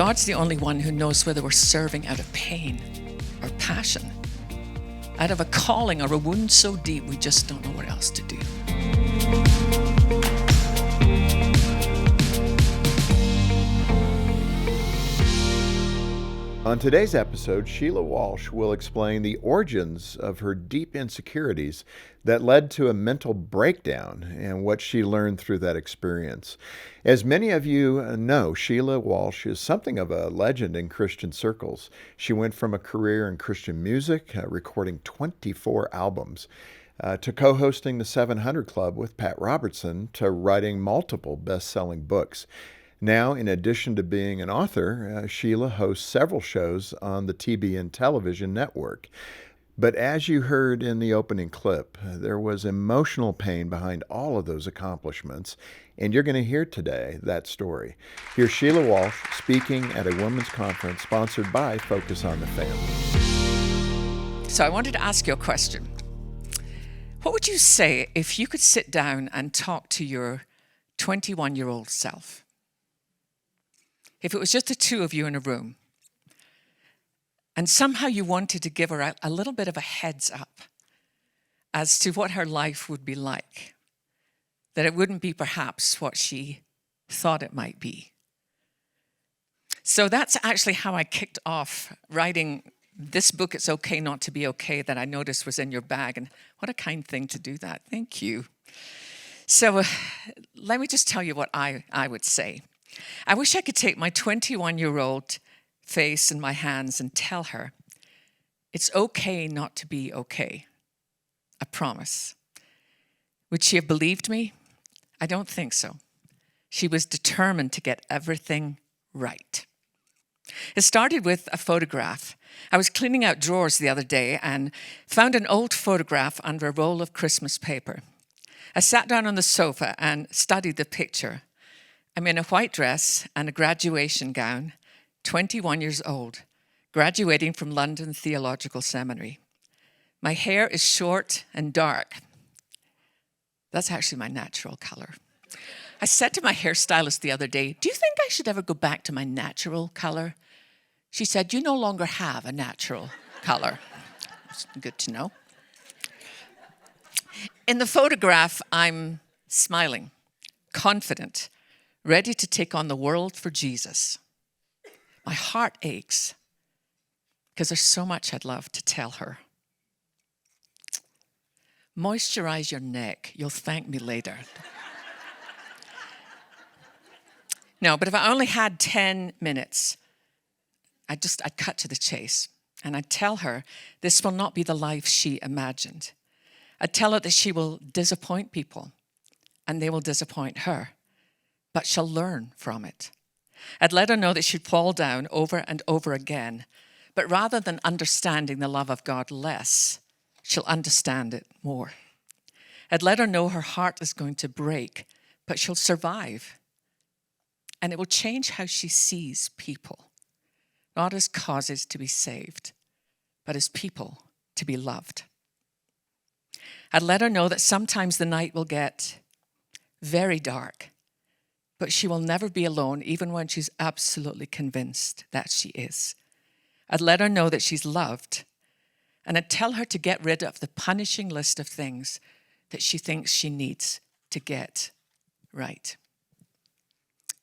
God's the only one who knows whether we're serving out of pain or passion, out of a calling or a wound so deep we just don't know what else to do. On today's episode, Sheila Walsh will explain the origins of her deep insecurities that led to a mental breakdown and what she learned through that experience. As many of you know, Sheila Walsh is something of a legend in Christian circles. She went from a career in Christian music, recording 24 albums, to co-hosting the 700 Club with Pat Robertson, to writing multiple best-selling books. Now, in addition to being an author, Sheila hosts several shows on the TBN television network. But as you heard in the opening clip, there was emotional pain behind all of those accomplishments, and you're going to hear today that story. Here's Sheila Walsh speaking at a women's conference sponsored by Focus on the Family. So I wanted to ask you a question. What would you say if you could sit down and talk to your 21-year-old self? If it was just the two of you in a room, and somehow you wanted to give her a little bit of a heads up as to what her life would be like, that it wouldn't be perhaps what she thought it might be. So that's actually how I kicked off writing this book, It's Okay Not to Be Okay, that I noticed was in your bag. And what a kind thing to do that. Thank you. So let me just tell you what I would say. I wish I could take my 21-year-old face in my hands and tell her, it's okay not to be okay. I promise. Would she have believed me? I don't think so. She was determined to get everything right. It started with a photograph. I was cleaning out drawers the other day and found an old photograph under a roll of Christmas paper. I sat down on the sofa and studied the picture. I'm in a white dress and a graduation gown, 21 years old, graduating from London Theological Seminary. My hair is short and dark. That's actually my natural color. I said to my hairstylist the other day, do you think I should ever go back to my natural color? She said, you no longer have a natural color. It's good to know. In the photograph, I'm smiling, confident, ready to take on the world for Jesus. My heart aches because there's so much I'd love to tell her. Moisturize your neck. You'll thank me later. No, but if I only had 10 minutes, I'd cut to the chase. And I'd tell her this will not be the life she imagined. I'd tell her that she will disappoint people and they will disappoint her, but she'll learn from it. I'd let her know that she'd fall down over and over again, but rather than understanding the love of God less, she'll understand it more. I'd let her know her heart is going to break, but she'll survive. And it will change how she sees people, not as causes to be saved, but as people to be loved. I'd let her know that sometimes the night will get very dark, but she will never be alone, even when she's absolutely convinced that she is. I'd let her know that she's loved, and I'd tell her to get rid of the punishing list of things that she thinks she needs to get right.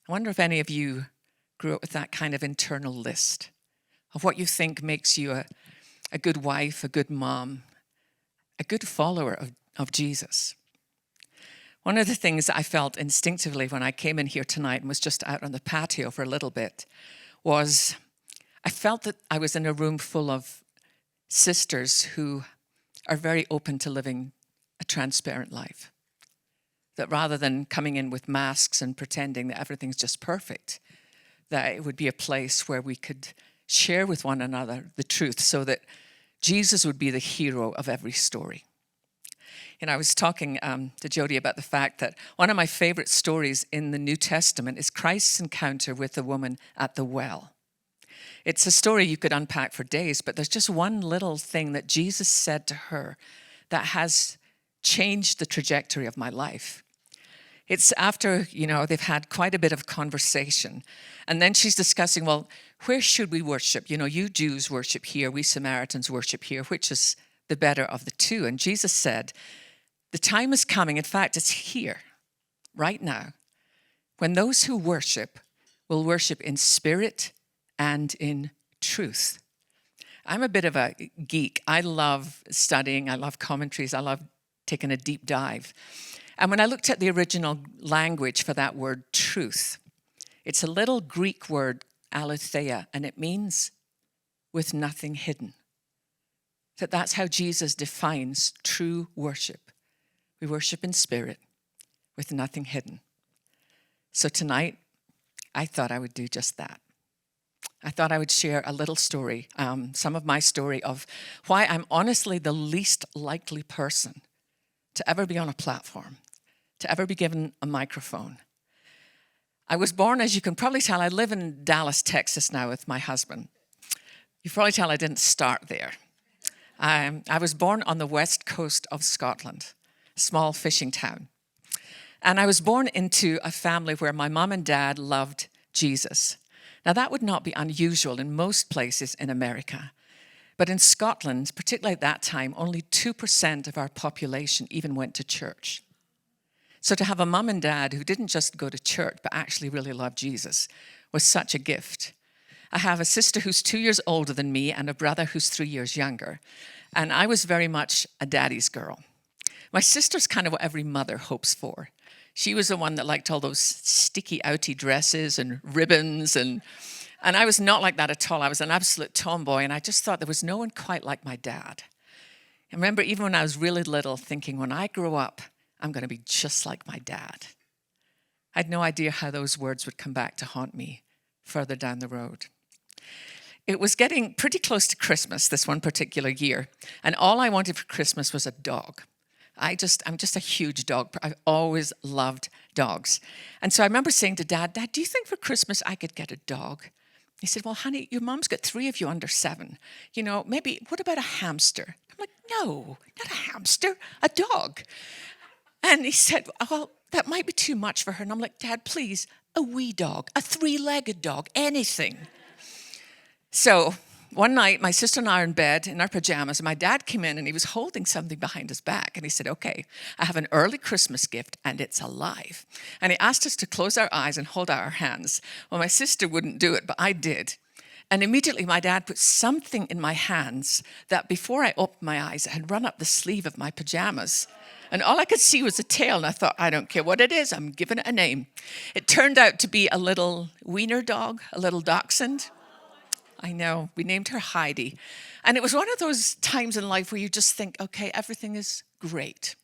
I wonder if any of you grew up with that kind of internal list of what you think makes you a good wife, a good mom, a good follower of Jesus. One of the things that I felt instinctively when I came in here tonight and was just out on the patio for a little bit was I felt that I was in a room full of sisters who are very open to living a transparent life. That rather than coming in with masks and pretending that everything's just perfect, that it would be a place where we could share with one another the truth so that Jesus would be the hero of every story. And I was talking to Jody about the fact that one of my favorite stories in the New Testament is Christ's encounter with the woman at the well. It's a story you could unpack for days, but there's just one little thing that Jesus said to her that has changed the trajectory of my life. It's after, they've had quite a bit of conversation. And then she's discussing, well, where should we worship? You Jews worship here, we Samaritans worship here. Which is the better of the two? And Jesus said, the time is coming, in fact, it's here, right now, when those who worship will worship in spirit and in truth. I'm a bit of a geek. I love studying, I love commentaries, I love taking a deep dive. And when I looked at the original language for that word truth, it's a little Greek word, aletheia, and it means with nothing hidden. That's how Jesus defines true worship. We worship in spirit with nothing hidden. So tonight, I thought I would do just that. I thought I would share a little story, some of my story of why I'm honestly the least likely person to ever be on a platform, to ever be given a microphone. I was born, as you can probably tell, I live in Dallas, Texas now with my husband. You probably tell I didn't start there. I was born on the west coast of Scotland, a small fishing town. And I was born into a family where my mom and dad loved Jesus. Now, that would not be unusual in most places in America. But in Scotland, particularly at that time, only 2% of our population even went to church. So to have a mom and dad who didn't just go to church, but actually really loved Jesus was such a gift. I have a sister who's 2 years older than me and a brother who's 3 years younger. And I was very much a daddy's girl. My sister's kind of what every mother hopes for. She was the one that liked all those sticky outy dresses and ribbons. And I was not like that at all. I was an absolute tomboy. And I just thought there was no one quite like my dad. I remember even when I was really little thinking, when I grow up, I'm going to be just like my dad. I had no idea how those words would come back to haunt me further down the road. It was getting pretty close to Christmas this one particular year, and all I wanted for Christmas was a dog. I'm just a huge dog. I've always loved dogs. And so I remember saying to Dad, do you think for Christmas I could get a dog? He said, well, honey, your mom's got 3 of you under 7. Maybe, what about a hamster? I'm like, no, not a hamster, a dog. And he said, well, that might be too much for her. And I'm like, Dad, please, a wee dog, a 3-legged dog, anything. So one night, my sister and I are in bed in our pajamas, and my dad came in, and he was holding something behind his back. And he said, okay, I have an early Christmas gift, and it's alive. And he asked us to close our eyes and hold out our hands. Well, my sister wouldn't do it, but I did. And immediately, my dad put something in my hands that before I opened my eyes, it had run up the sleeve of my pajamas. And all I could see was a tail, and I thought, I don't care what it is, I'm giving it a name. It turned out to be a little wiener dog, a little dachshund. I know, we named her Heidi. And it was one of those times in life where you just think, okay, everything is great.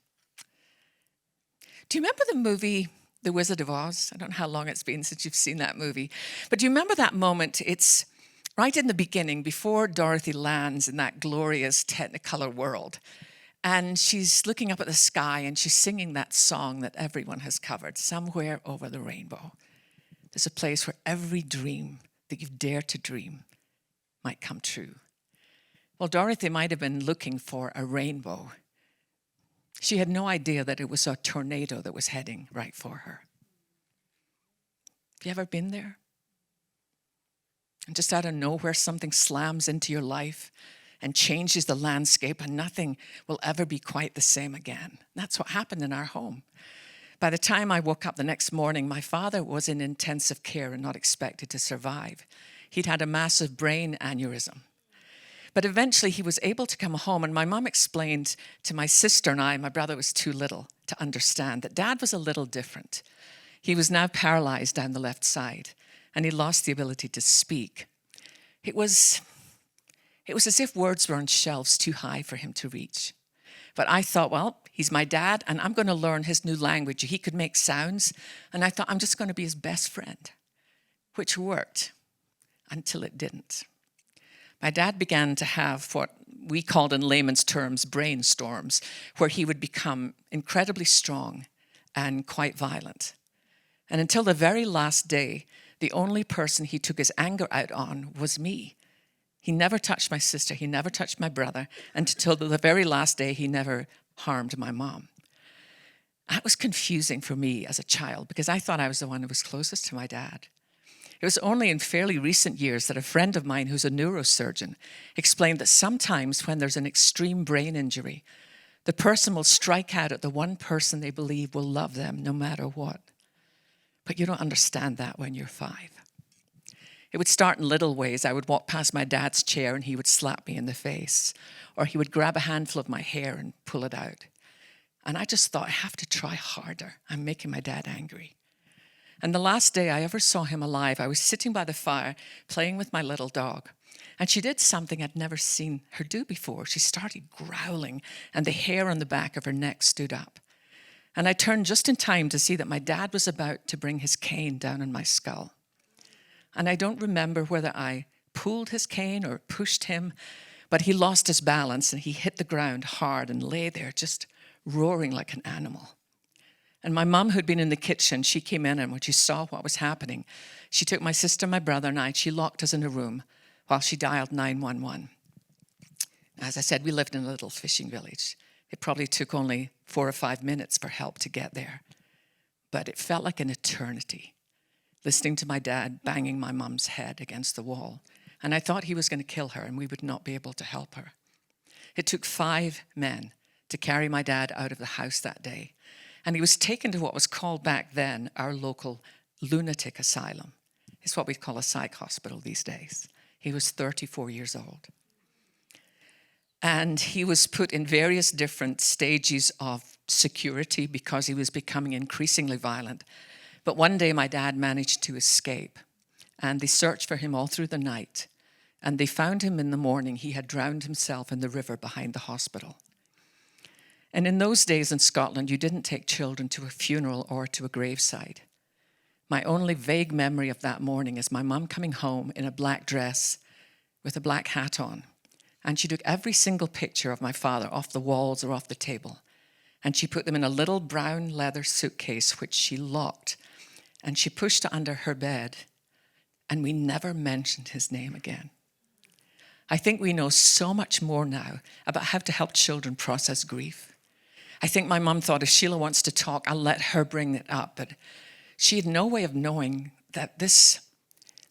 Do you remember the movie The Wizard of Oz? I don't know how long it's been since you've seen that movie. But do you remember that moment? It's right in the beginning, before Dorothy lands in that glorious Technicolor world. And she's looking up at the sky, and she's singing that song that everyone has covered, Somewhere Over the Rainbow. There's a place where every dream that you've dared to dream might come true. Well, Dorothy might have been looking for a rainbow. She had no idea that it was a tornado that was heading right for her. Have you ever been there? And just out of nowhere, something slams into your life and changes the landscape, and nothing will ever be quite the same again. That's what happened in our home. By the time I woke up the next morning, my father was in intensive care and not expected to survive. He'd had a massive brain aneurysm. But eventually he was able to come home, and my mom explained to my sister and I, my brother was too little to understand, that Dad was a little different. He was now paralyzed down the left side, and he lost the ability to speak. It was as if words were on shelves too high for him to reach. But I thought, well, he's my dad, and I'm going to learn his new language. He could make sounds, and I thought, I'm just going to be his best friend, which worked until it didn't. My dad began to have what we called in layman's terms brainstorms, where he would become incredibly strong and quite violent. And until the very last day, the only person he took his anger out on was me. He never touched my sister, he never touched my brother, and until the very last day, he never harmed my mom. That was confusing for me as a child because I thought I was the one who was closest to my dad. It was only in fairly recent years that a friend of mine who's a neurosurgeon explained that sometimes when there's an extreme brain injury, the person will strike out at the one person they believe will love them no matter what. But you don't understand that when you're 5. It would start in little ways. I would walk past my dad's chair and he would slap me in the face, or he would grab a handful of my hair and pull it out. And I just thought, I have to try harder. I'm making my dad angry. And the last day I ever saw him alive, I was sitting by the fire playing with my little dog. And she did something I'd never seen her do before. She started growling, and the hair on the back of her neck stood up. And I turned just in time to see that my dad was about to bring his cane down on my skull. And I don't remember whether I pulled his cane or pushed him, but he lost his balance and he hit the ground hard and lay there just roaring like an animal. And my mum, who'd been in the kitchen, she came in, and when she saw what was happening, she took my sister, my brother, and I, and she locked us in a room while she dialed 911. As I said, we lived in a little fishing village. It probably took only 4 or 5 minutes for help to get there. But it felt like an eternity, listening to my dad banging my mum's head against the wall. And I thought he was going to kill her and we would not be able to help her. It took 5 men to carry my dad out of the house that day. And he was taken to what was called back then our local lunatic asylum. It's what we call a psych hospital these days. He was 34 years old. And he was put in various different stages of security because he was becoming increasingly violent. But one day my dad managed to escape, and they searched for him all through the night. And they found him in the morning. He had drowned himself in the river behind the hospital. And in those days in Scotland, you didn't take children to a funeral or to a graveside. My only vague memory of that morning is my mum coming home in a black dress with a black hat on. And she took every single picture of my father off the walls or off the table. And she put them in a little brown leather suitcase, which she locked. And she pushed it under her bed. And we never mentioned his name again. I think we know so much more now about how to help children process grief. I think my mum thought if Sheila wants to talk, I'll let her bring it up. But she had no way of knowing that this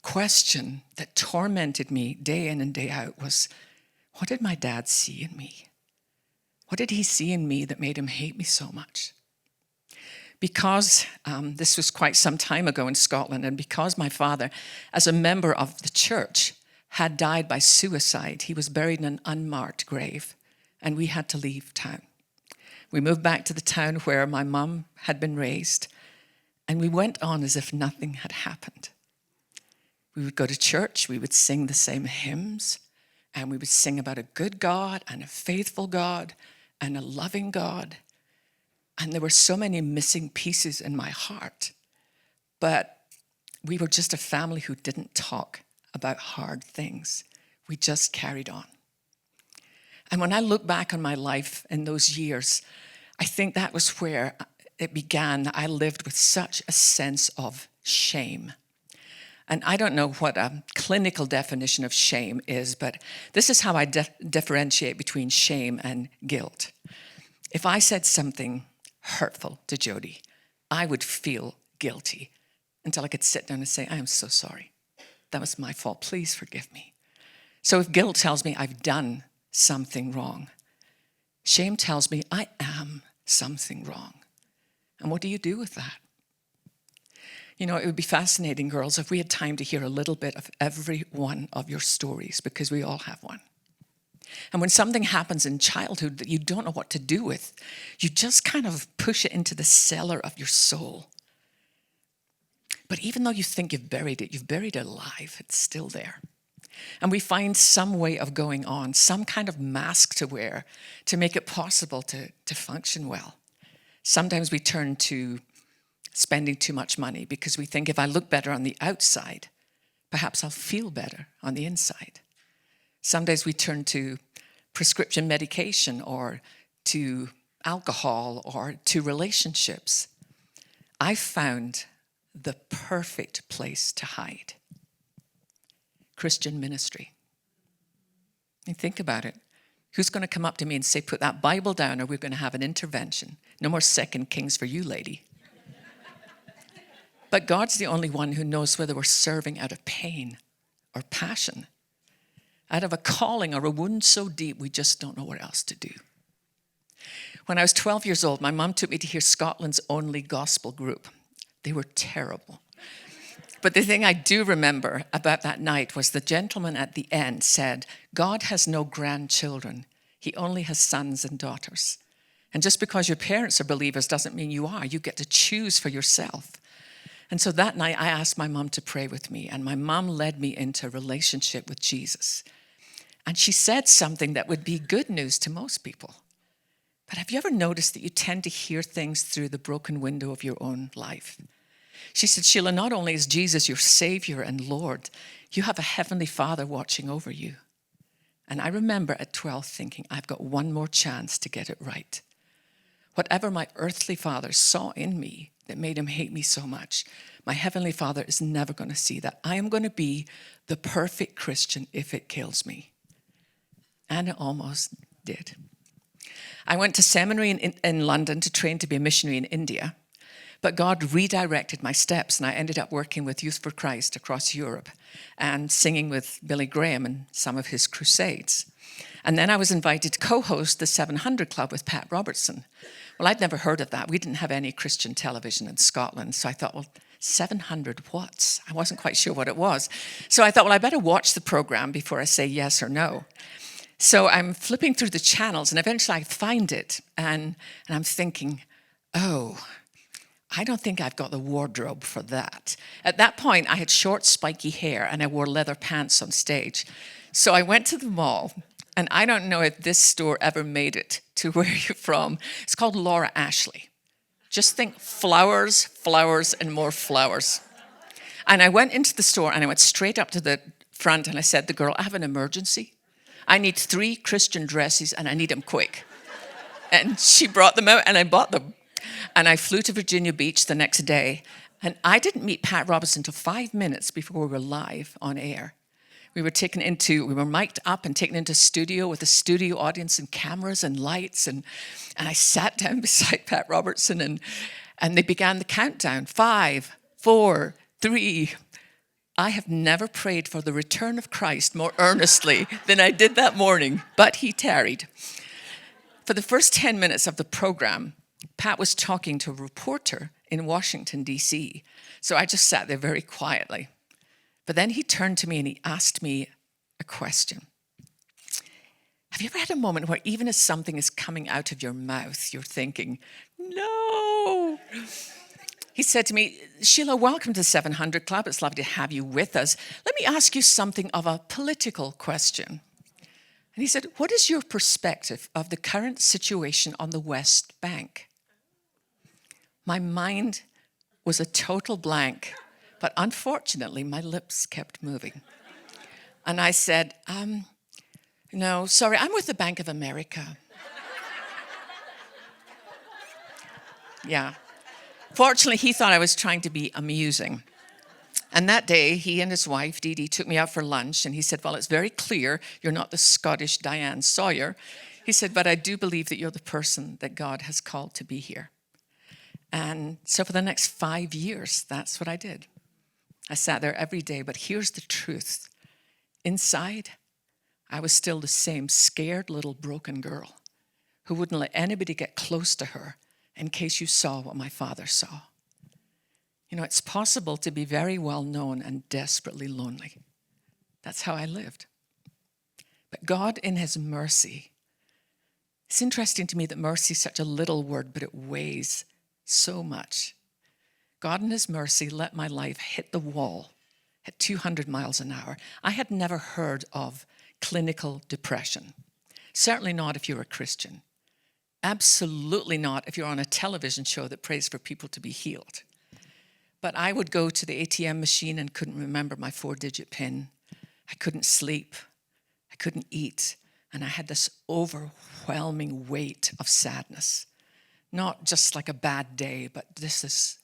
question that tormented me day in and day out was, what did my dad see in me? What did he see in me that made him hate me so much? Because this was quite some time ago in Scotland, and because my father, as a member of the church, had died by suicide, he was buried in an unmarked grave, and we had to leave town. We moved back to the town where my mum had been raised, and we went on as if nothing had happened. We would go to church, we would sing the same hymns, and we would sing about a good God and a faithful God and a loving God. And there were so many missing pieces in my heart. But we were just a family who didn't talk about hard things. We just carried on. And when I look back on my life in those years, I think that was where it began. I lived with such a sense of shame. And I don't know what a clinical definition of shame is, but this is how I differentiate between shame and guilt. If I said something hurtful to Jody, I would feel guilty until I could sit down and say, I am so sorry. That was my fault. Please forgive me. So if guilt tells me I've done something wrong, shame tells me I am something wrong. And what do you do with that? You know, it would be fascinating, girls, if we had time to hear a little bit of every one of your stories, because we all have one. And when something happens in childhood that you don't know what to do with, you just kind of push it into the cellar of your soul. But even though you think you've buried it alive. It's still there. And we find some way of going on, some kind of mask to wear to make it possible to function well. Sometimes we turn to spending too much money because we think if I look better on the outside, perhaps I'll feel better on the inside. Some days we turn to prescription medication or to alcohol or to relationships. I found the perfect place to hide. Christian ministry. And think about it. Who's going to come up to me and say, put that Bible down or we're going to have an intervention? No more 2 Kings for you, lady. But God's the only one who knows whether we're serving out of pain or passion, out of a calling or a wound so deep we just don't know what else to do. When I was 12 years old, my mom took me to hear Scotland's only gospel group. They were terrible. But the thing I do remember about that night was the gentleman at the end said, God has no grandchildren. He only has sons and daughters. And just because your parents are believers doesn't mean you are. You get to choose for yourself. And so that night I asked my mom to pray with me, and my mom led me into a relationship with Jesus. And she said something that would be good news to most people. But have you ever noticed that you tend to hear things through the broken window of your own life? She said, Sheila, not only is Jesus your Savior and Lord, you have a Heavenly Father watching over you. And I remember at 12 thinking, I've got one more chance to get it right. Whatever my earthly father saw in me that made him hate me so much, my Heavenly Father is never going to see that. I am going to be the perfect Christian if it kills me. And it almost did. I went to seminary in London to train to be a missionary in India. But God redirected my steps, and I ended up working with Youth for Christ across Europe and singing with Billy Graham and some of his crusades. And then I was invited to co-host the 700 Club with Pat Robertson. Well, I'd never heard of that. We didn't have any Christian television in Scotland. So I thought, well, 700 what? I wasn't quite sure what it was. So I thought, well, I better watch the program before I say yes or no. So I'm flipping through the channels, and eventually I find it. And I'm thinking, oh, I don't think I've got the wardrobe for that. At that point, I had short, spiky hair, and I wore leather pants on stage. So I went to the mall, and I don't know if this store ever made it to where you're from. It's called Laura Ashley. Just think flowers, flowers, and more flowers. And I went into the store, and I went straight up to the front, and I said to the girl, I have an emergency. I need 3 Christian dresses, and I need them quick. And she brought them out, and I bought them. And I flew to Virginia Beach the next day. And I didn't meet Pat Robertson until 5 minutes before we were live on air. We were mic'd up and taken into a studio with a studio audience and cameras and lights. And I sat down beside Pat Robertson, and they began the countdown. 5, 4, 3. I have never prayed for the return of Christ more earnestly than I did that morning, but he tarried. For the first 10 minutes of the program, Pat was talking to a reporter in Washington, D.C. So I just sat there very quietly. But then he turned to me and he asked me a question. Have you ever had a moment where even as something is coming out of your mouth, you're thinking, no? He said to me, Sheila, welcome to the 700 Club. It's lovely to have you with us. Let me ask you something of a political question. And he said, what is your perspective of the current situation on the West Bank? My mind was a total blank, but unfortunately, my lips kept moving. And I said, no, sorry, I'm with the Bank of America. Yeah. Fortunately, he thought I was trying to be amusing. And that day, he and his wife, Dee Dee, took me out for lunch, and he said, well, it's very clear you're not the Scottish Diane Sawyer. He said, but I do believe that you're the person that God has called to be here. And so for the next 5 years, that's what I did. I sat there every day, but here's the truth. Inside, I was still the same scared little broken girl who wouldn't let anybody get close to her in case you saw what my father saw. You know, it's possible to be very well known and desperately lonely. That's how I lived. But God, in his mercy, it's interesting to me that mercy is such a little word, but it weighs so much. God, in his mercy, let my life hit the wall at 200 miles an hour. I had never heard of clinical depression. Certainly not if you're a Christian. Absolutely not if you're on a television show that prays for people to be healed. But I would go to the ATM machine and couldn't remember my 4-digit PIN. I couldn't sleep. I couldn't eat. And I had this overwhelming weight of sadness. Not just like a bad day, but this is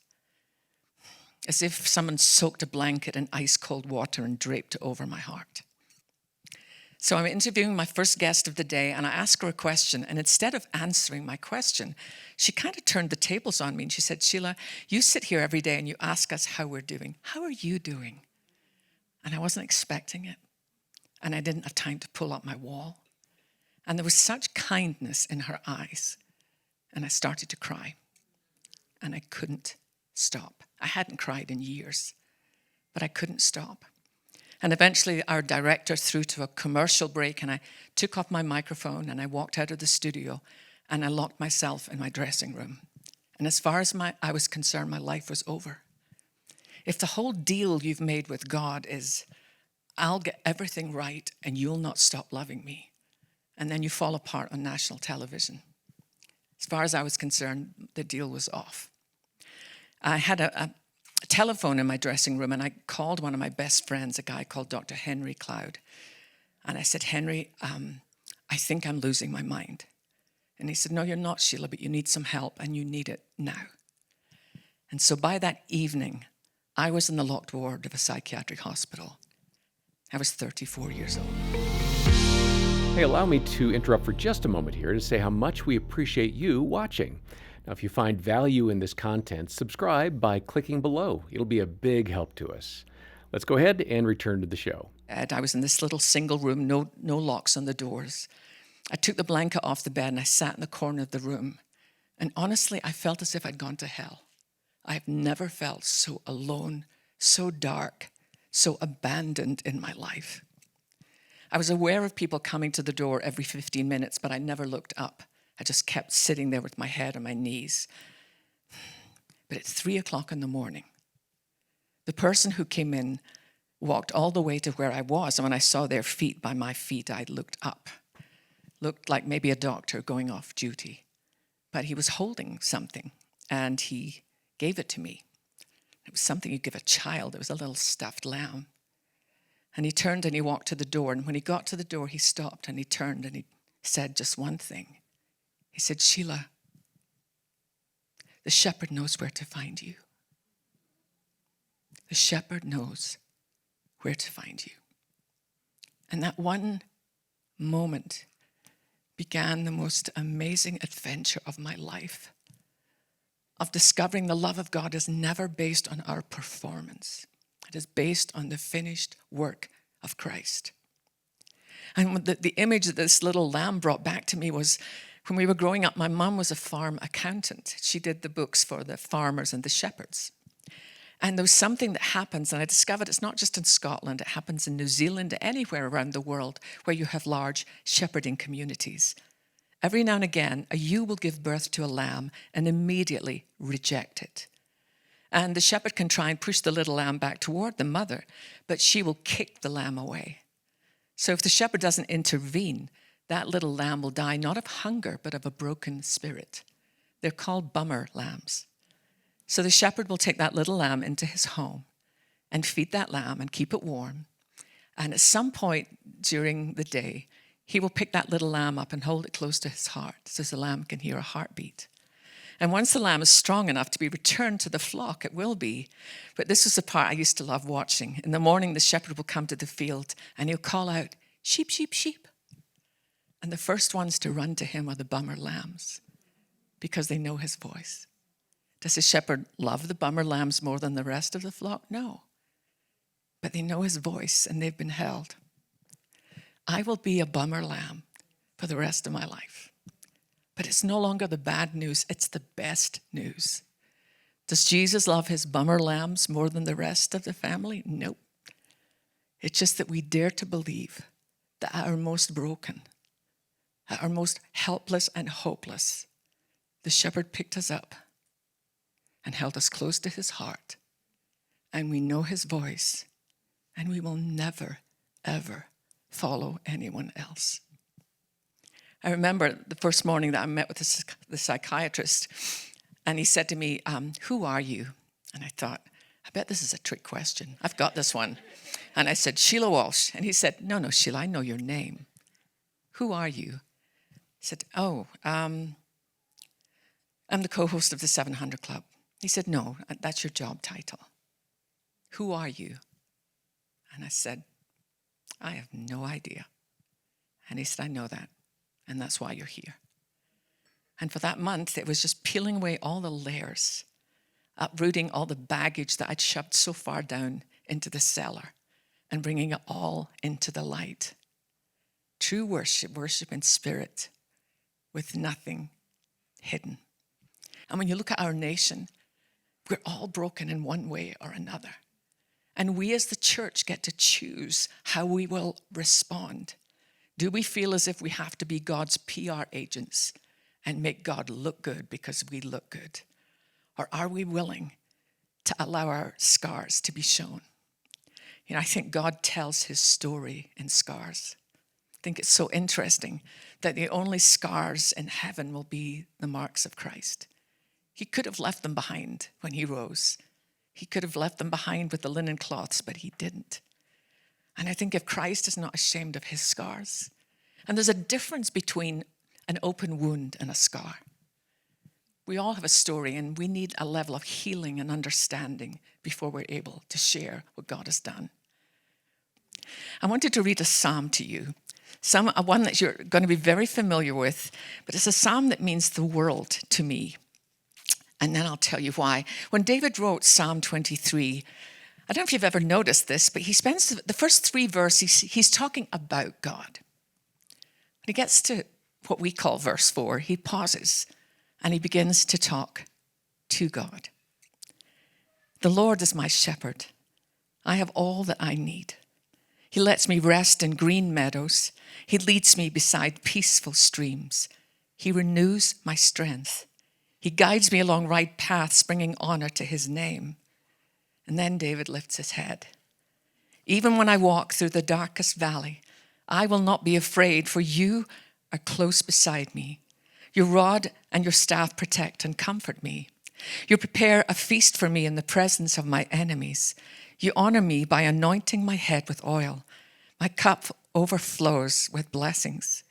as if someone soaked a blanket in ice cold water and draped it over my heart. So I'm interviewing my first guest of the day, and I ask her a question. And instead of answering my question, she kind of turned the tables on me. And she said, Sheila, you sit here every day and you ask us how we're doing. How are you doing? And I wasn't expecting it. And I didn't have time to pull up my wall. And there was such kindness in her eyes. And I started to cry. And I couldn't stop. I hadn't cried in years, but I couldn't stop. And eventually our director threw to a commercial break, and I took off my microphone and I walked out of the studio and I locked myself in my dressing room. And as far as I was concerned, my life was over. If the whole deal you've made with God is, I'll get everything right and you'll not stop loving me, and then you fall apart on national television. As far as I was concerned, the deal was off. I had a telephone in my dressing room, and I called one of my best friends, a guy called Dr. Henry Cloud. And I said, Henry, I think I'm losing my mind. And he said, no, you're not, Sheila, but you need some help, and you need it now. And so by that evening, I was in the locked ward of a psychiatric hospital. I was 34 years old. Hey, allow me to interrupt for just a moment here to say how much we appreciate you watching. Now, if you find value in this content, subscribe by clicking below. It'll be a big help to us. Let's go ahead and return to the show. I was in this little single room, no locks on the doors. I took the blanket off the bed and I sat in the corner of the room. And honestly, I felt as if I'd gone to hell. I've never felt so alone, so dark, so abandoned in my life. I was aware of people coming to the door every 15 minutes, but I never looked up. I just kept sitting there with my head on my knees. But at 3 o'clock in the morning, the person who came in walked all the way to where I was. And when I saw their feet by my feet, I looked up. Looked like maybe a doctor going off duty. But he was holding something, and he gave it to me. It was something you give a child. It was a little stuffed lamb. And he turned and he walked to the door. And when he got to the door, he stopped and he turned and he said just one thing. He said, Sheila, the shepherd knows where to find you. The shepherd knows where to find you. And that one moment began the most amazing adventure of my life, of discovering the love of God is never based on our performance. It is based on the finished work of Christ. And the image that this little lamb brought back to me was when we were growing up, my mom was a farm accountant. She did the books for the farmers and the shepherds. And there was something that happens, and I discovered it's not just in Scotland, it happens in New Zealand, anywhere around the world where you have large shepherding communities. Every now and again, a ewe will give birth to a lamb and immediately reject it. And the shepherd can try and push the little lamb back toward the mother, but she will kick the lamb away. So if the shepherd doesn't intervene, that little lamb will die not of hunger, but of a broken spirit. They're called bummer lambs. So the shepherd will take that little lamb into his home and feed that lamb and keep it warm. And at some point during the day, he will pick that little lamb up and hold it close to his heart so the lamb can hear a heartbeat. And once the lamb is strong enough to be returned to the flock, it will be. But this is the part I used to love watching. In the morning, the shepherd will come to the field and he'll call out, sheep, sheep, sheep. And the first ones to run to him are the bummer lambs because they know his voice. Does the shepherd love the bummer lambs more than the rest of the flock? No. But they know his voice and they've been held. I will be a bummer lamb for the rest of my life. But it's no longer the bad news, it's the best news. Does Jesus love his bummer lambs more than the rest of the family? Nope. It's just that we dare to believe that at our most broken, at our most helpless and hopeless, the shepherd picked us up and held us close to his heart. And we know his voice, and we will never, ever follow anyone else. I remember the first morning that I met with the psychiatrist, and he said to me, who are you? And I thought, I bet this is a trick question. I've got this one. And I said, Sheila Walsh. And he said, no, Sheila, I know your name. Who are you? I said, I'm the co-host of the 700 Club. He said, no, that's your job title. Who are you? And I said, I have no idea. And he said, I know that. And that's why you're here. And for that month, it was just peeling away all the layers, uprooting all the baggage that I'd shoved so far down into the cellar and bringing it all into the light. True worship, worship in spirit with nothing hidden. And when you look at our nation, we're all broken in one way or another. And we as the church get to choose how we will respond. Do we feel as if we have to be God's PR agents and make God look good because we look good? Or are we willing to allow our scars to be shown? You know, I think God tells his story in scars. I think it's so interesting that the only scars in heaven will be the marks of Christ. He could have left them behind when he rose. He could have left them behind with the linen cloths, but he didn't. And I think if Christ is not ashamed of his scars, and there's a difference between an open wound and a scar. We all have a story, and we need a level of healing and understanding before we're able to share what God has done. I wanted to read a psalm to you, one that you're going to be very familiar with, but it's a psalm that means the world to me. And then I'll tell you why. When David wrote Psalm 23, I don't know if you've ever noticed this, but he spends the first 3 verses, he's talking about God. When he gets to what we call verse 4, he pauses and he begins to talk to God. The Lord is my shepherd. I have all that I need. He lets me rest in green meadows. He leads me beside peaceful streams. He renews my strength. He guides me along right paths, bringing honor to his name. And then David lifts his head. Even when I walk through the darkest valley, I will not be afraid, for you are close beside me. Your rod and your staff protect and comfort me. You prepare a feast for me in the presence of my enemies. You honor me by anointing my head with oil. My cup overflows with blessings.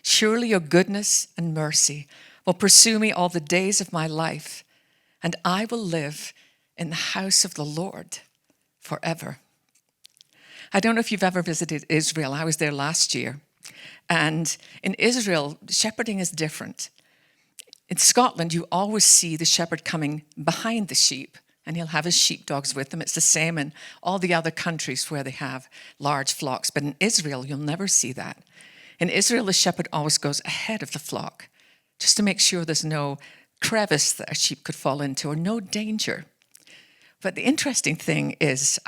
Surely your goodness and mercy will pursue me all the days of my life, and I will live in the house of the Lord forever. I don't know if you've ever visited Israel. I was there last year. And in Israel, shepherding is different. In Scotland, you always see the shepherd coming behind the sheep, and he'll have his sheepdogs with him. It's the same in all the other countries where they have large flocks. But in Israel, you'll never see that. In Israel, the shepherd always goes ahead of the flock, just to make sure there's no crevice that a sheep could fall into or no danger. But the interesting thing is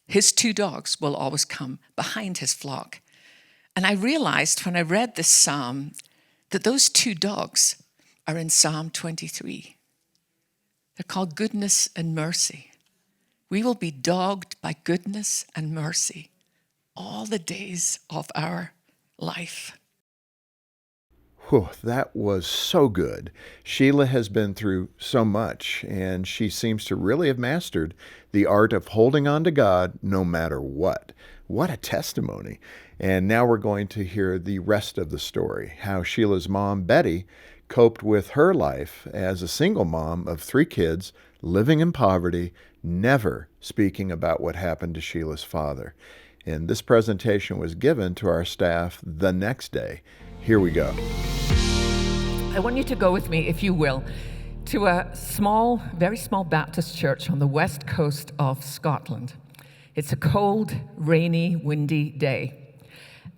his 2 dogs will always come behind his flock. And I realized when I read this psalm that those 2 dogs are in Psalm 23. They're called goodness and mercy. We will be dogged by goodness and mercy all the days of our life. Whew, that was so good. Sheila has been through so much, and she seems to really have mastered the art of holding on to God no matter what. What a testimony. And now we're going to hear the rest of the story, how Sheila's mom, Betty, coped with her life as a single mom of 3 kids, living in poverty, never speaking about what happened to Sheila's father. And this presentation was given to our staff the next day. Here we go. I want you to go with me, if you will, to a small, very small Baptist church on the west coast of Scotland. It's a cold, rainy, windy day.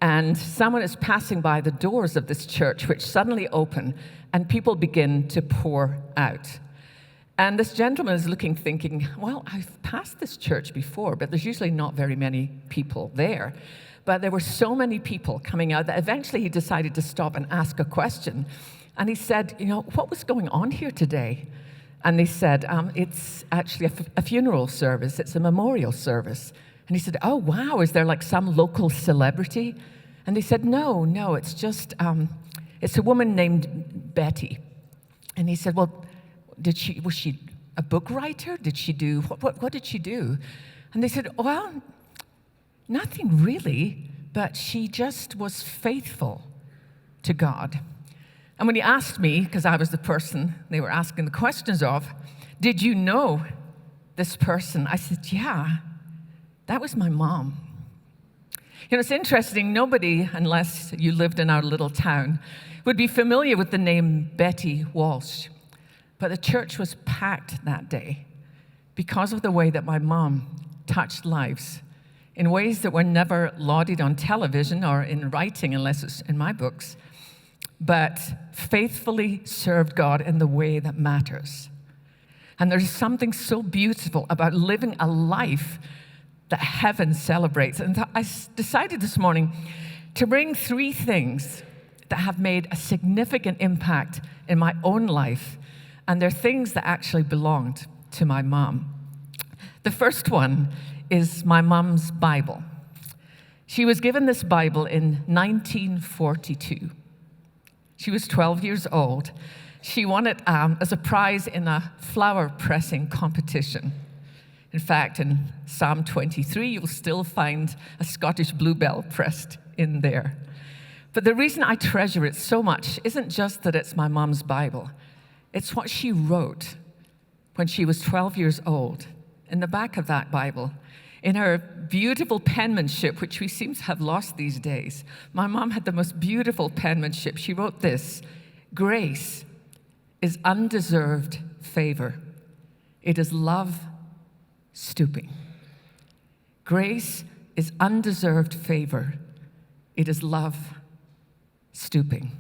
And someone is passing by the doors of this church, which suddenly open, and people begin to pour out. And this gentleman is looking, thinking, well, I've passed this church before, but there's usually not very many people there. But there were so many people coming out that eventually he decided to stop and ask a question. And he said, what was going on here today? And they said, it's actually a funeral service. It's a memorial service. And he said, oh, wow, is there like some local celebrity? And they said, no, it's just, it's a woman named Betty. And he said, well, was she a book writer? Did she do, what did she do? And they said, well, nothing really, but she just was faithful to God. And when he asked me, because I was the person they were asking the questions of, did you know this person? I said, yeah, that was my mom. It's interesting, nobody, unless you lived in our little town, would be familiar with the name Betty Walsh. But the church was packed that day because of the way that my mom touched lives in ways that were never lauded on television or in writing, unless it's in my books, but faithfully served God in the way that matters. And there's something so beautiful about living a life that heaven celebrates. And I decided this morning to bring 3 things that have made a significant impact in my own life, and they're things that actually belonged to my mom. The first one is my mom's Bible. She was given this Bible in 1942. She was 12 years old. She won it as a prize in a flower pressing competition. In fact, in Psalm 23, you'll still find a Scottish bluebell pressed in there. But the reason I treasure it so much isn't just that it's my mom's Bible. It's what she wrote when she was 12 years old. In the back of that Bible, in her beautiful penmanship, which we seem to have lost these days, my mom had the most beautiful penmanship. She wrote this: "Grace is undeserved favor. It is love stooping." Grace is undeserved favor. It is love stooping.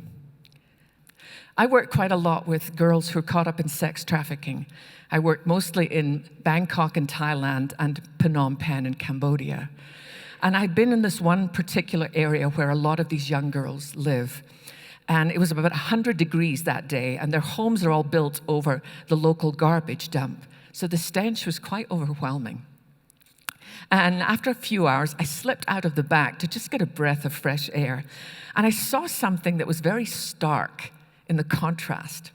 I work quite a lot with girls who are caught up in sex trafficking. I work mostly in Bangkok in Thailand and Phnom Penh in Cambodia. And I'd been in this one particular area where a lot of these young girls live. And it was about 100 degrees that day, and their homes are all built over the local garbage dump. So the stench was quite overwhelming. And after a few hours, I slipped out of the back to just get a breath of fresh air. And I saw something that was very stark in the contrast.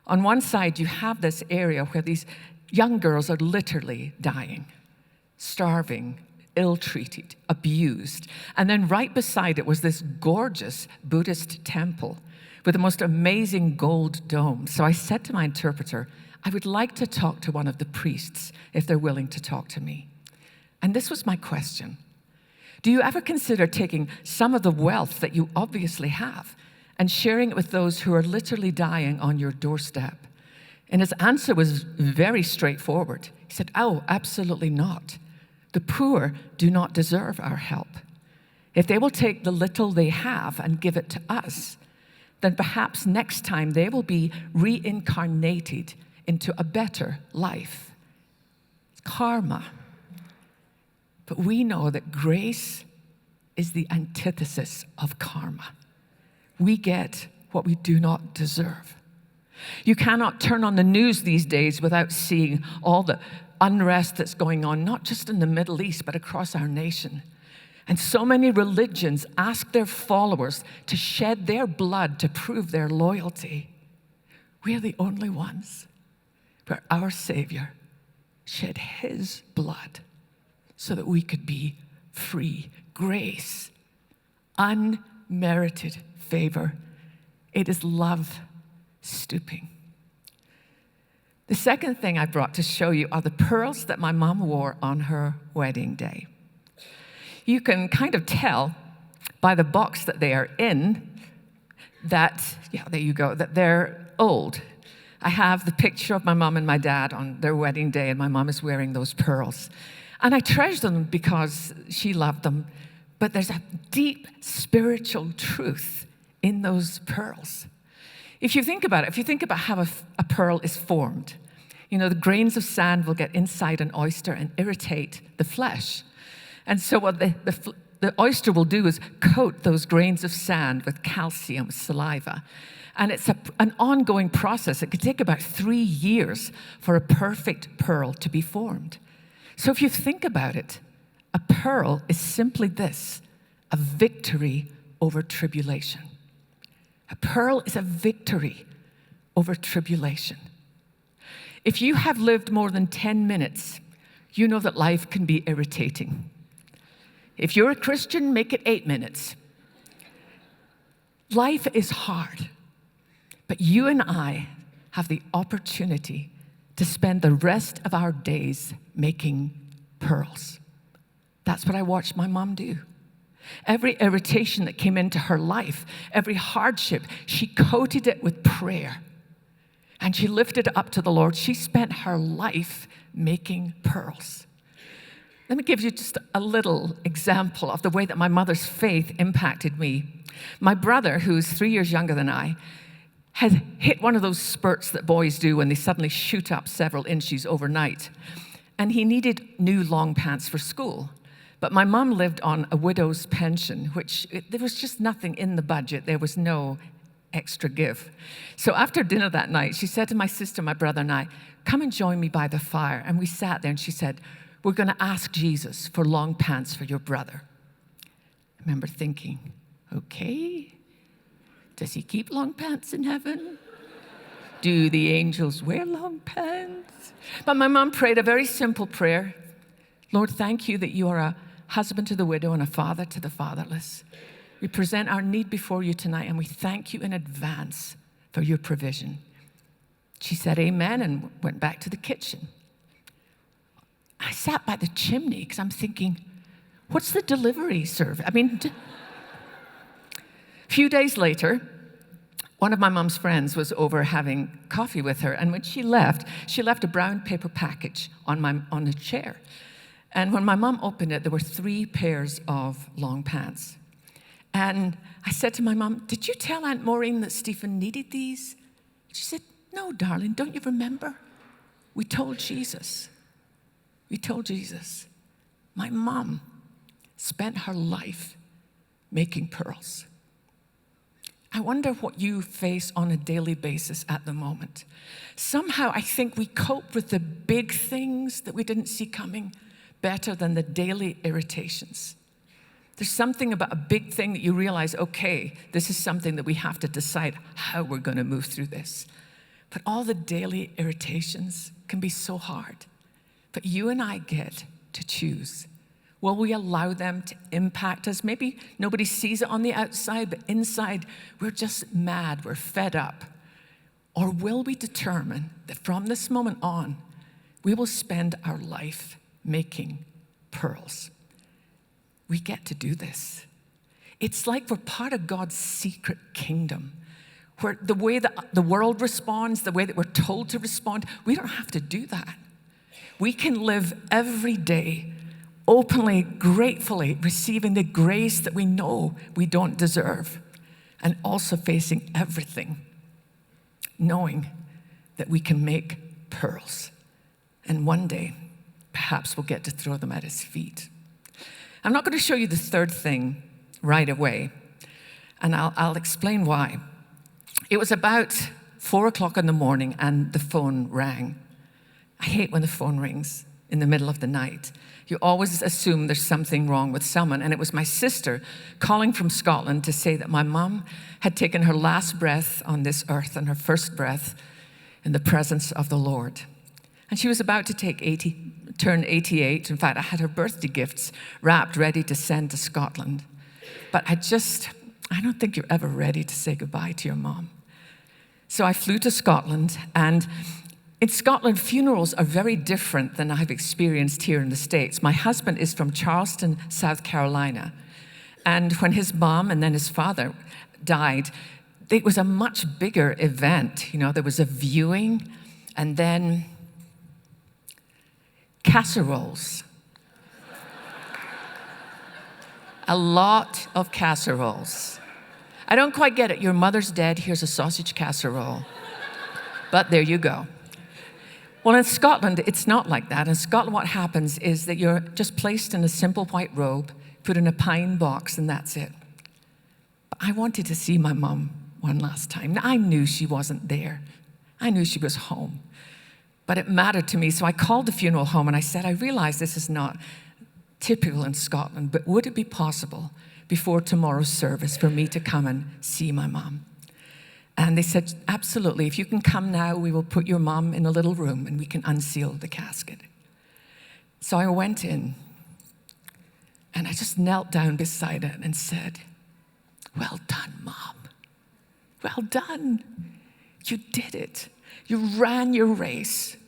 On one side, you have this area where these young girls are literally dying, starving, ill-treated, abused. And then right beside it was this gorgeous Buddhist temple with the most amazing gold dome. So I said to my interpreter, I would like to talk to one of the priests if they're willing to talk to me. And this was my question. Do you ever consider taking some of the wealth that you obviously have and sharing it with those who are literally dying on your doorstep? And his answer was very straightforward. He said, "Oh, absolutely not. The poor do not deserve our help. If they will take the little they have and give it to us, then perhaps next time they will be reincarnated into a better life." It's karma. But we know that grace is the antithesis of karma. We get what we do not deserve. You cannot turn on the news these days without seeing all the unrest that's going on, not just in the Middle East, but across our nation. And so many religions ask their followers to shed their blood to prove their loyalty. We are the only ones where our Savior shed his blood so that we could be free. Grace, unmerited favor. It is love stooping. The second thing I brought to show you are the pearls that my mom wore on her wedding day. You can kind of tell by the box that they are in that, there you go, that they're old. I have the picture of my mom and my dad on their wedding day, and my mom is wearing those pearls. And I treasure them because she loved them, but there's a deep spiritual truth in those pearls. If you think about it, if you think about how a pearl is formed, the grains of sand will get inside an oyster and irritate the flesh. And so what the oyster will do is coat those grains of sand with calcium, saliva. And it's an ongoing process. It could take about 3 years for a perfect pearl to be formed. So if you think about it, a pearl is simply this: a victory over tribulation. A pearl is a victory over tribulation. If you have lived more than 10 minutes, you know that life can be irritating. If you're a Christian, make it 8 minutes. Life is hard, but you and I have the opportunity to spend the rest of our days making pearls. That's what I watched my mom do. Every irritation that came into her life, every hardship, she coated it with prayer. And she lifted it up to the Lord. She spent her life making pearls. Let me give you just a little example of the way that my mother's faith impacted me. My brother, who's 3 years younger than I, had hit one of those spurts that boys do when they suddenly shoot up several inches overnight. And he needed new long pants for school. But my mom lived on a widow's pension, there was just nothing in the budget. There was no extra give. So after dinner that night, she said to my sister, my brother, and I, come and join me by the fire. And we sat there, and she said, we're going to ask Jesus for long pants for your brother. I remember thinking, okay, does he keep long pants in heaven? Do the angels wear long pants? But my mom prayed a very simple prayer. Lord, thank you that you are a husband to the widow and a father to the fatherless. We present our need before you tonight, and we thank you in advance for your provision. She said amen and went back to the kitchen. I sat by the chimney because I'm thinking, what's the delivery service? A few days later, one of my mom's friends was over having coffee with her, and when she left a brown paper package on the chair. And when my mom opened it, there were 3 pairs of long pants. And I said to my mom, did you tell Aunt Maureen that Stephen needed these? She said, no, darling, don't you remember? We told Jesus. We told Jesus. My mom spent her life making pearls. I wonder what you face on a daily basis at the moment. Somehow I think we cope with the big things that we didn't see coming better than the daily irritations. There's something about a big thing that you realize, okay, this is something that we have to decide how we're going to move through this. But all the daily irritations can be so hard. But you and I get to choose. Will we allow them to impact us? Maybe nobody sees it on the outside, but inside we're just mad, we're fed up. Or will we determine that from this moment on, we will spend our life making pearls? We get to do this. It's like we're part of God's secret kingdom, where the way that the world responds, the way that we're told to respond, we don't have to do that. We can live every day openly, gratefully receiving the grace that we know we don't deserve, and also facing everything, knowing that we can make pearls. And one day, perhaps we'll get to throw them at his feet. I'm not going to show you the third thing right away, and I'll explain why. It was about 4 o'clock in the morning, and the phone rang. I hate when the phone rings in the middle of the night. You always assume there's something wrong with someone, and it was my sister calling from Scotland to say that my mom had taken her last breath on this earth and her first breath in the presence of the Lord. And she was about to turn 88. In fact, I had her birthday gifts wrapped, ready to send to Scotland. But I don't think you're ever ready to say goodbye to your mom. So I flew to Scotland, and in Scotland, funerals are very different than I've experienced here in the States. My husband is from Charleston, South Carolina. And when his mom and then his father died, it was a much bigger event. You know, there was a viewing, and then casseroles. A lot of casseroles. I don't quite get it. Your mother's dead, here's a sausage casserole. But there you go. Well, in Scotland, it's not like that. In Scotland, what happens is that you're just placed in a simple white robe, put in a pine box, and that's it. But I wanted to see my mom one last time. Now, I knew she wasn't there. I knew she was home. But it mattered to me, so I called the funeral home and I said, I realize this is not typical in Scotland, but would it be possible before tomorrow's service for me to come and see my mom? And they said, absolutely. If you can come now, we will put your mom in a little room and we can unseal the casket. So I went in and I just knelt down beside it and said, well done, Mom. Well done. You did it. You ran your race.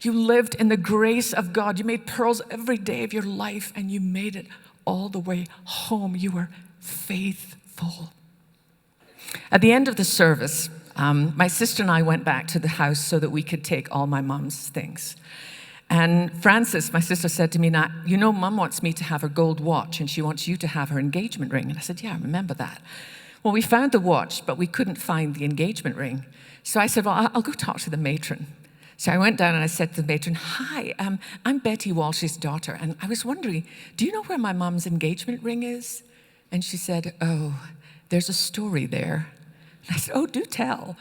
You lived in the grace of God. You made pearls every day of your life, and you made it all the way home. You were faithful. At the end of the service, my sister and I went back to the house so that we could take all my mom's things. And Frances, my sister, said to me, "Now, you know, Mom wants me to have her gold watch, and she wants you to have her engagement ring." And I said, "Yeah, I remember that." Well, we found the watch, but we couldn't find the engagement ring. So I said, "Well, I'll go talk to the matron." So I went down and I said to the matron, "Hi, I'm Betty Walsh's daughter, and I was wondering, do you know where my mom's engagement ring is?" And she said, "Oh, there's a story there." And I said, "Oh, do tell."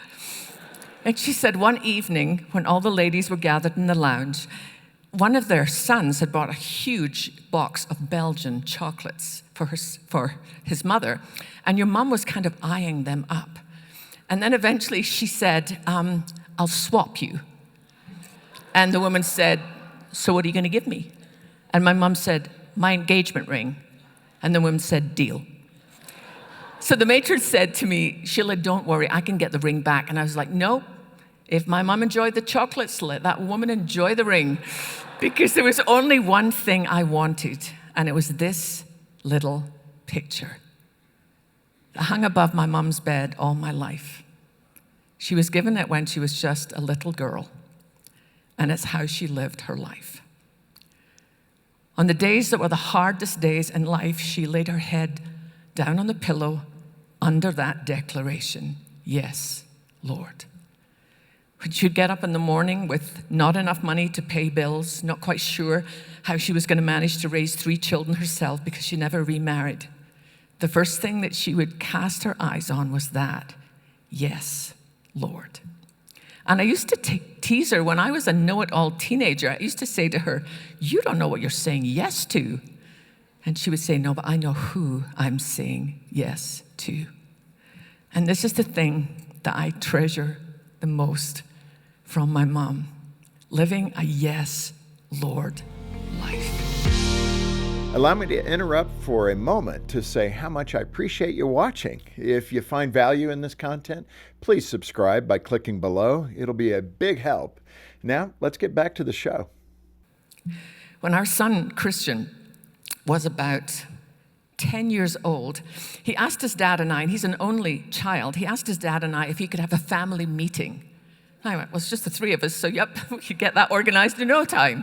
And she said, one evening when all the ladies were gathered in the lounge, one of their sons had bought a huge box of Belgian chocolates for his mother, and your mom was kind of eyeing them up. And then eventually she said, "I'll swap you." And the woman said, "So what are you going to give me?" And my mom said, "My engagement ring." And the woman said, "Deal." So the matron said to me, "Sheila, don't worry, I can get the ring back." And I was like, "No, if my mom enjoyed the chocolates, let that woman enjoy the ring." Because there was only one thing I wanted, and it was this little picture that hung above my mom's bed all my life. She was given it when she was just a little girl, and it's how she lived her life. On the days that were the hardest days in life, she laid her head down on the pillow under that declaration, "Yes, Lord." When she'd get up in the morning with not enough money to pay bills, not quite sure how she was going to manage to raise 3 children herself because she never remarried, the first thing that she would cast her eyes on was that, "Yes, Lord." And I used to tease her when I was a know-it-all teenager. I used to say to her, "You don't know what you're saying yes to." And she would say, "No, but I know who I'm saying yes to." And this is the thing that I treasure the most from my mom, living a yes, Lord life. Allow me to interrupt for a moment to say how much I appreciate you watching. If you find value in this content, please subscribe by clicking below. It'll be a big help. Now, let's get back to the show. When our son, Christian, was about 10 years old, he asked his dad and I, and he's an only child, he asked his dad and I if he could have a family meeting. I went, "Well, it's just the 3 of us, so yep, we could get that organized in no time."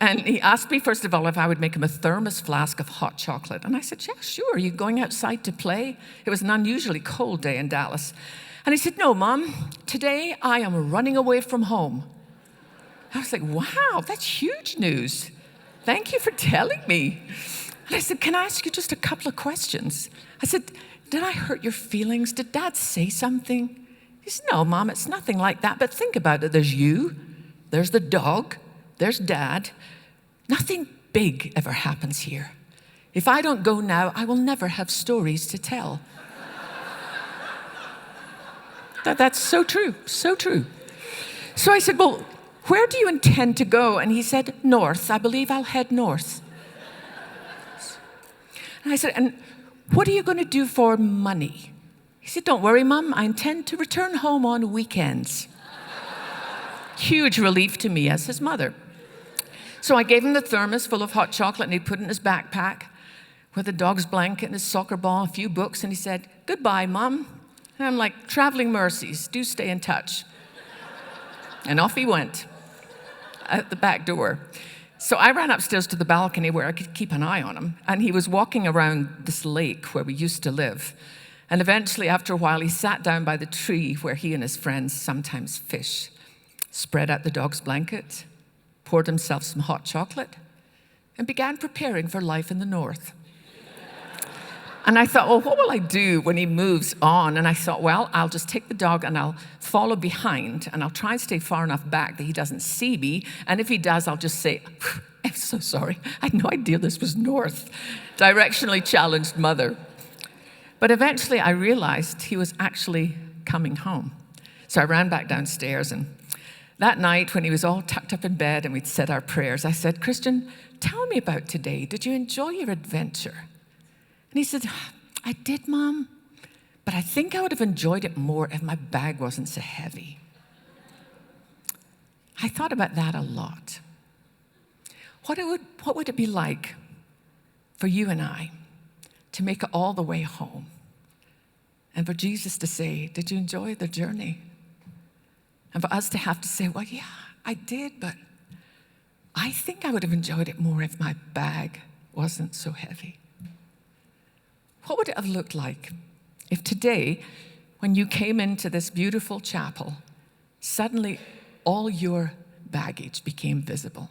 And he asked me, first of all, if I would make him a thermos flask of hot chocolate. And I said, "Yeah, sure. Are you going outside to play?" It was an unusually cold day in Dallas. And he said, "No, Mom, today I am running away from home." I was like, "Wow, that's huge news. Thank you for telling me." And I said, "Can I ask you just a couple of questions?" I said, "Did I hurt your feelings? Did Dad say something?" He said, "No, Mom, it's nothing like that. But think about it. There's you, there's the dog, there's Dad. Nothing big ever happens here. If I don't go now, I will never have stories to tell." That's so true, so true. So I said, "Well, where do you intend to go?" And he said, "North. I believe I'll head north." And I said, "And what are you going to do for money?" He said, "Don't worry, Mum. I intend to return home on weekends." Huge relief to me as his mother. So I gave him the thermos full of hot chocolate, and he put it in his backpack with a dog's blanket and his soccer ball, a few books, and he said, "Goodbye, Mum." And I'm like, "Traveling mercies. Do stay in touch." And off he went out the back door. So I ran upstairs to the balcony where I could keep an eye on him, and he was walking around this lake where we used to live. And eventually, after a while, he sat down by the tree where he and his friends sometimes fish, spread out the dog's blanket, poured himself some hot chocolate, and began preparing for life in the north. And I thought, well, what will I do when he moves on? And I thought, well, I'll just take the dog and I'll follow behind, and I'll try and stay far enough back that he doesn't see me. And if he does, I'll just say, "I'm so sorry. I had no idea this was north." Directionally challenged mother. But eventually I realized he was actually coming home. So I ran back downstairs, and that night when he was all tucked up in bed and we'd said our prayers, I said, "Christian, tell me about today. Did you enjoy your adventure?" And he said, "I did, Mom, but I think I would have enjoyed it more if my bag wasn't so heavy." I thought about that a lot. What would it be like for you and I to make it all the way home? And for Jesus to say, did you enjoy the journey? And for us to have to say, well, yeah, I did, but I think I would have enjoyed it more if my bag wasn't so heavy. What would it have looked like if today, when you came into this beautiful chapel, suddenly all your baggage became visible?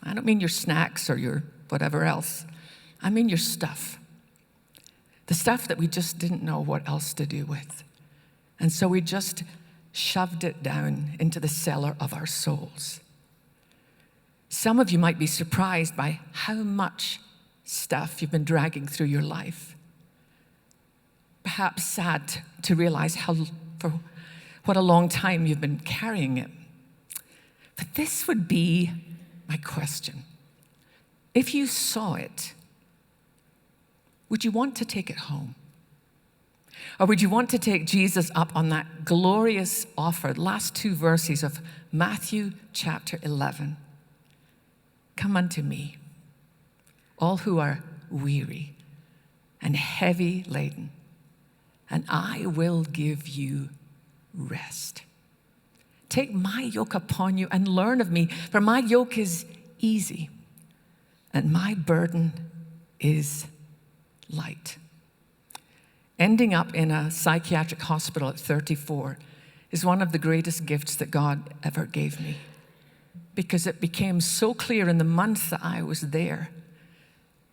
I don't mean your snacks or your whatever else. I mean your stuff. The stuff that we just didn't know what else to do with. And so we just shoved it down into the cellar of our souls. Some of you might be surprised by how much stuff you've been dragging through your life. Perhaps sad to realize for what a long time you've been carrying it. But this would be my question. If you saw it, would you want to take it home? Or would you want to take Jesus up on that glorious offer, the last two verses of Matthew chapter 11? Come unto me, all who are weary and heavy laden, and I will give you rest. Take my yoke upon you and learn of me, for my yoke is easy and my burden is light. Ending up in a psychiatric hospital at 34 is one of the greatest gifts that God ever gave me, because it became so clear in the months that I was there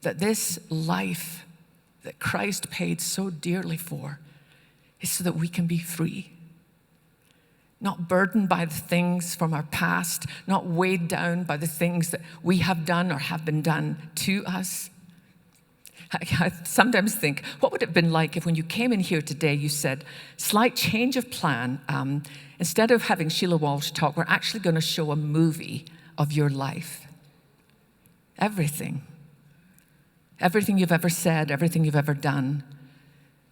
that this life that Christ paid so dearly for is so that we can be free. Not burdened by the things from our past, not weighed down by the things that we have done or have been done to us. I sometimes think, what would it have been like if when you came in here today, you said, slight change of plan. Instead of having Sheila Walsh talk, we're actually going to show a movie of your life. Everything. Everything you've ever said, everything you've ever done.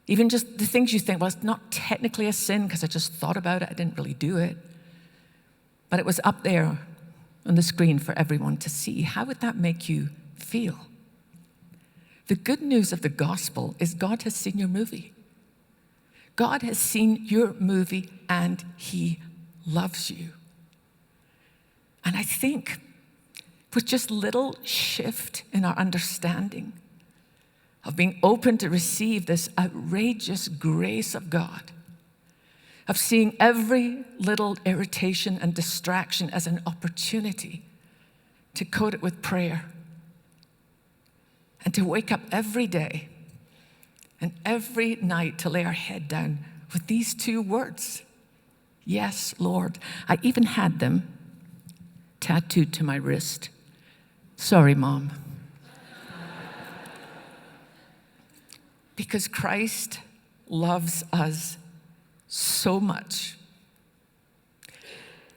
Even just the things you think, well, it's not technically a sin because I just thought about it. I didn't really do it. But it was up there on the screen for everyone to see. How would that make you feel? The good news of the gospel is God has seen your movie. God has seen your movie and he loves you. And I think with just little shift in our understanding of being open to receive this outrageous grace of God, of seeing every little irritation and distraction as an opportunity to coat it with prayer, and to wake up every day and every night to lay our head down with these two words, yes, Lord. I even had them tattooed to my wrist. Sorry, Mom. Because Christ loves us so much.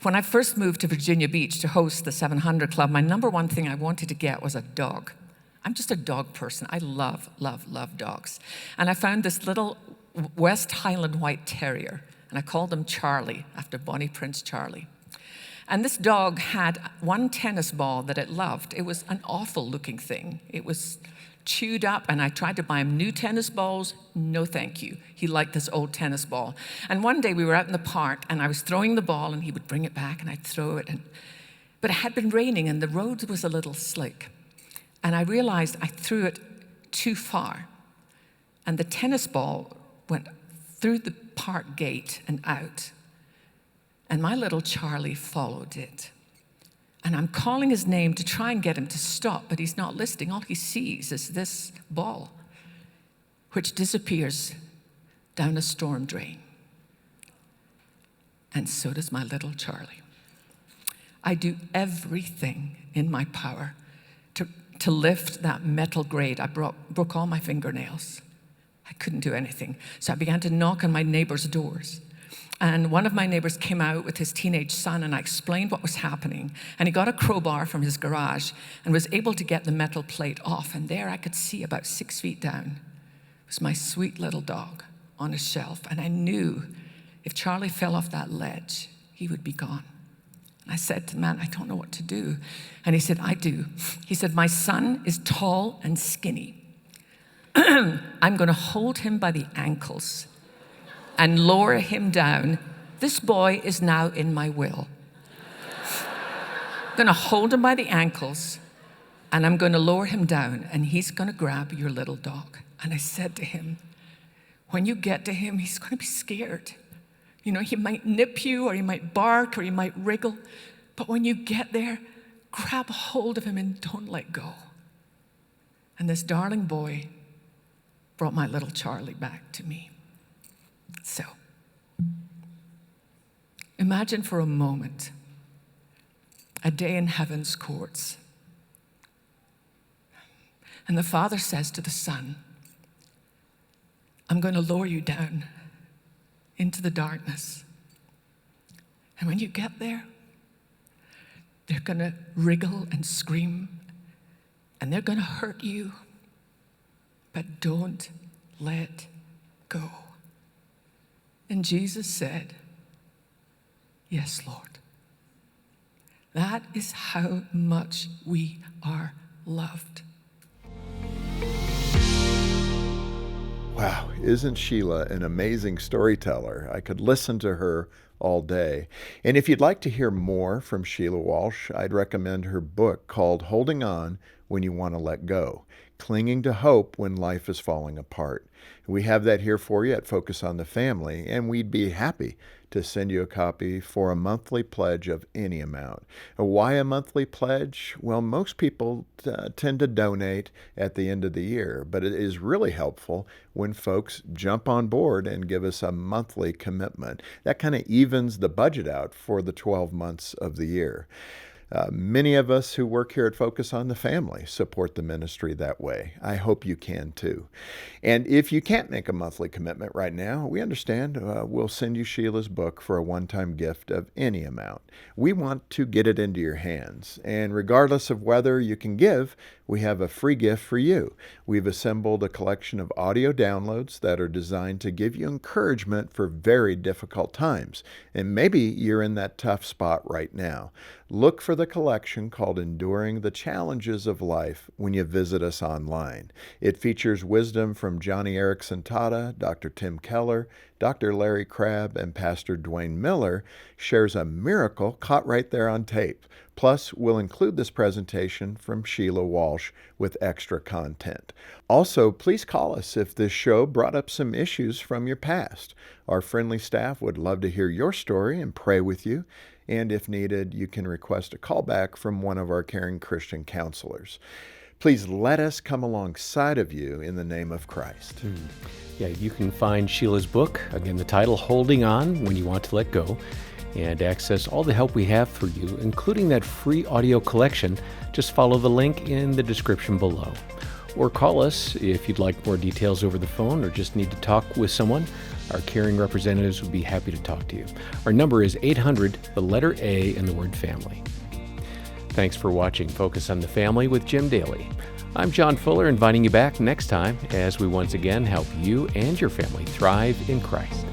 When I first moved to Virginia Beach to host the 700 Club, my number one thing I wanted to get was a dog. I'm just a dog person. I love, love, love dogs. And I found this little West Highland White Terrier, and I called him Charlie, after Bonnie Prince Charlie. And this dog had one tennis ball that it loved. It was an awful looking thing. It was chewed up, and I tried to buy him new tennis balls. No, thank you. He liked this old tennis ball. And one day we were out in the park, and I was throwing the ball, and he would bring it back, and I'd throw it. But it had been raining, and the road was a little slick. And I realized I threw it too far. And the tennis ball went through the park gate and out. And my little Charlie followed it. And I'm calling his name to try and get him to stop, but he's not listening. All he sees is this ball, which disappears down a storm drain. And so does my little Charlie. I do everything in my power to lift that metal grate. I broke all my fingernails. I couldn't do anything. So I began to knock on my neighbors' doors. And one of my neighbors came out with his teenage son, and I explained what was happening. And he got a crowbar from his garage and was able to get the metal plate off. And there I could see about 6 feet down was my sweet little dog on a shelf. And I knew if Charlie fell off that ledge, he would be gone. And I said to the man, I don't know what to do. And he said, I do. He said, my son is tall and skinny. I'm going to hold him by the ankles and lower him down. This boy is now in my will. I'm going to hold him by the ankles, and I'm going to lower him down, and he's going to grab your little dog. And I said to him, when you get to him, he's going to be scared. You know, he might nip you, or he might bark, or he might wriggle. But when you get there, grab a hold of him and don't let go. And this darling boy brought my little Charlie back to me. So, imagine for a moment a day in heaven's courts. And the Father says to the Son, I'm going to lower you down into the darkness. And when you get there, they're going to wriggle and scream, and they're going to hurt you. But don't let go. And Jesus said, yes, Lord. That is how much we are loved. Wow, isn't Sheila an amazing storyteller? I could listen to her all day. And if you'd like to hear more from Sheila Walsh, I'd recommend her book called Holding On When You Want to Let Go, Clinging to Hope When Life is Falling Apart. We have that here for you at Focus on the Family, and we'd be happy to send you a copy for a monthly pledge of any amount. Why a monthly pledge? Well, most people tend to donate at the end of the year, but it is really helpful when folks jump on board and give us a monthly commitment. That kind of evens the budget out for the 12 months of the year. Many of us who work here at Focus on the Family support the ministry that way. I hope you can too. And if you can't make a monthly commitment right now, we understand. We'll send you Sheila's book for a one-time gift of any amount. We want to get it into your hands. And regardless of whether you can give, we have a free gift for you. We've assembled a collection of audio downloads that are designed to give you encouragement for very difficult times. And maybe you're in that tough spot right now. Look for the collection called Enduring the Challenges of Life when you visit us online. It features wisdom from Johnny Erickson Tata, Dr. Tim Keller, Dr. Larry Crabb, and Pastor Dwayne Miller shares a miracle caught right there on tape. Plus, we'll include this presentation from Sheila Walsh with extra content. Also, please call us if this show brought up some issues from your past. Our friendly staff would love to hear your story and pray with you. And if needed, you can request a callback from one of our caring Christian counselors. Please let us come alongside of you in the name of Christ. Yeah, you can find Sheila's book, again, the title, Holding On When You Want to Let Go, and access all the help we have for you, including that free audio collection. Just follow the link in the description below. Or call us if you'd like more details over the phone or just need to talk with someone. Our caring representatives would be happy to talk to you. Our number is 800, the letter A, and the word family. Thanks for watching Focus on the Family with Jim Daly. I'm John Fuller, inviting you back next time as we once again help you and your family thrive in Christ.